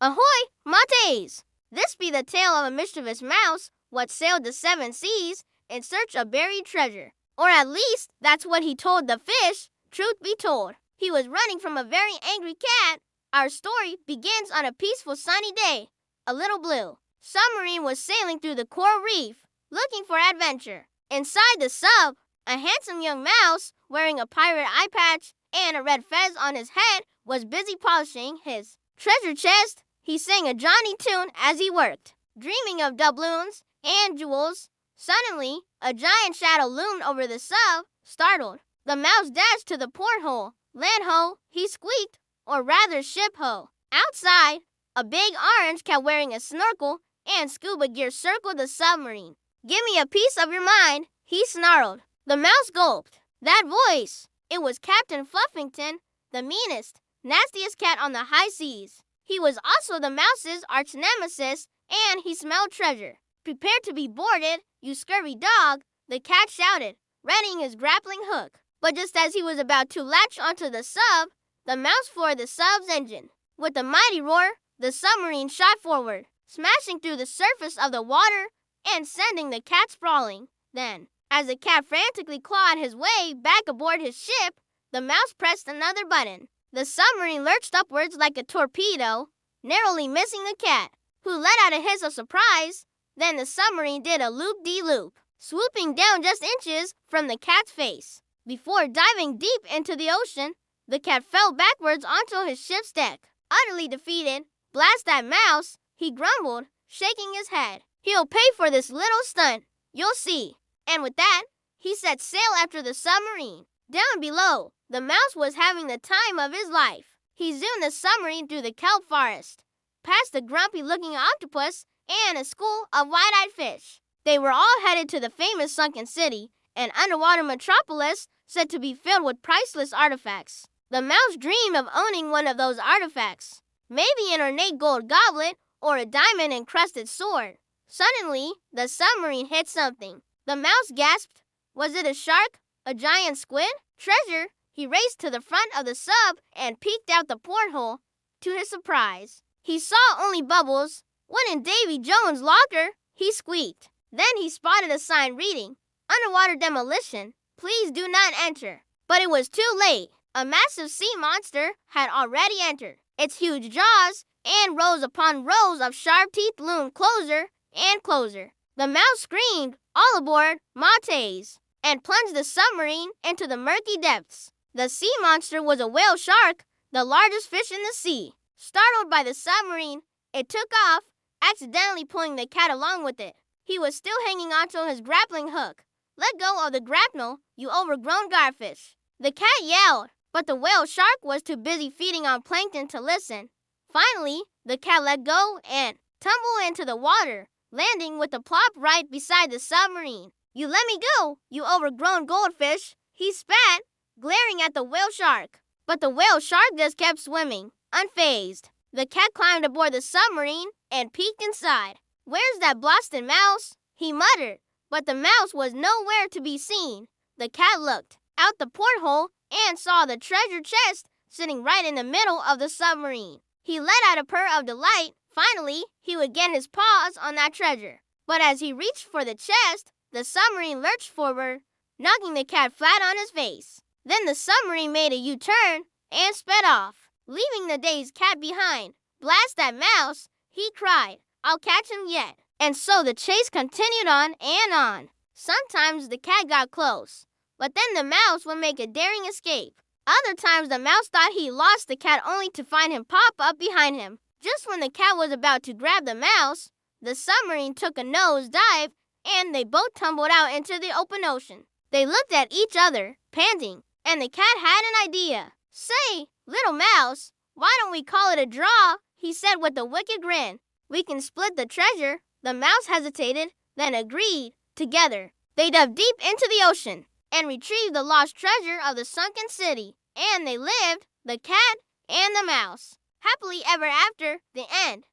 Ahoy, mates! This be the tale of a mischievous mouse what sailed the seven seas in search of buried treasure. Or at least that's what he told the fish, truth be told. He was running from a very angry cat. Our story begins on a peaceful sunny day. A little blue submarine was sailing through the coral reef, looking for adventure. Inside the sub, a handsome young mouse, wearing a pirate eye patch and a red fez on his head, was busy polishing his treasure chest. He sang a Johnny tune as he worked, dreaming of doubloons and jewels. Suddenly, a giant shadow loomed over the sub. Startled, the mouse dashed to the porthole. Land ho, he squeaked, or rather ship ho. Outside, a big orange cat wearing a snorkel and scuba gear circled the submarine. Give me a piece of your mind, he snarled. The mouse gulped. That voice! It was Captain Fluffington, the meanest, nastiest cat on the high seas. He was also the mouse's arch nemesis, and he smelled treasure. Prepare to be boarded, you scurvy dog, the cat shouted, readying his grappling hook. But just as he was about to latch onto the sub, the mouse floored the sub's engine. With a mighty roar, the submarine shot forward, smashing through the surface of the water and sending the cat sprawling. Then, as the cat frantically clawed his way back aboard his ship, the mouse pressed another button. The submarine lurched upwards like a torpedo, narrowly missing the cat, who let out a hiss of surprise. Then the submarine did a loop-de-loop, swooping down just inches from the cat's face. Before diving deep into the ocean, the cat fell backwards onto his ship's deck. Utterly defeated, blast that mouse, he grumbled, shaking his head. He'll pay for this little stunt, you'll see. And with that, he set sail after the submarine. Down below, the mouse was having the time of his life. He zoomed the submarine through the kelp forest, past a grumpy-looking octopus and a school of wide-eyed fish. They were all headed to the famous Sunken city, an underwater metropolis said to be filled with priceless artifacts. The mouse dreamed of owning one of those artifacts, maybe an ornate gold goblet or a diamond-encrusted sword. Suddenly, the submarine hit something. The mouse gasped. Was it a shark? A giant squid? Treasure? He raced to the front of the sub and peeked out the porthole. To his surprise, he saw only bubbles. What in Davy Jones' locker? He squeaked. Then he spotted a sign reading, Underwater demolition. Please do not enter. But it was too late. A massive sea monster had already entered. Its huge jaws and rows upon rows of sharp teeth loomed closer and closer. The mouse screamed, all aboard, mates, and plunged the submarine into the murky depths. The sea monster was a whale shark, the largest fish in the sea. Startled by the submarine, it took off, accidentally pulling the cat along with it. He was still hanging onto his grappling hook. Let go of the grapnel, you overgrown garfish. The cat yelled, but the whale shark was too busy feeding on plankton to listen. Finally, the cat let go and tumbled into the water, landing with a plop right beside the submarine. You let me go, you overgrown goldfish, he spat, glaring at the whale shark. But the whale shark just kept swimming, unfazed. The cat climbed aboard the submarine and peeked inside. Where's that Boston mouse? He muttered, but the mouse was nowhere to be seen. The cat looked out the porthole and saw the treasure chest sitting right in the middle of the submarine. He let out a purr of delight. Finally, he would get his paws on that treasure. But as he reached for the chest, the submarine lurched forward, knocking the cat flat on his face. Then the submarine made a U-turn and sped off, leaving the dazed cat behind. Blast that mouse, he cried. I'll catch him yet. And so the chase continued on and on. Sometimes the cat got close, but then the mouse would make a daring escape. Other times the mouse thought he lost the cat only to find him pop up behind him. Just when the cat was about to grab the mouse, the submarine took a nose dive and they both tumbled out into the open ocean. They looked at each other, panting, and the cat had an idea. Say, little mouse, why don't we call it a draw? He said with a wicked grin. We can split the treasure. The mouse hesitated, then agreed. Together, they dove deep into the ocean and retrieved the lost treasure of the sunken city. And they lived, the cat and the mouse, happily ever after. The end.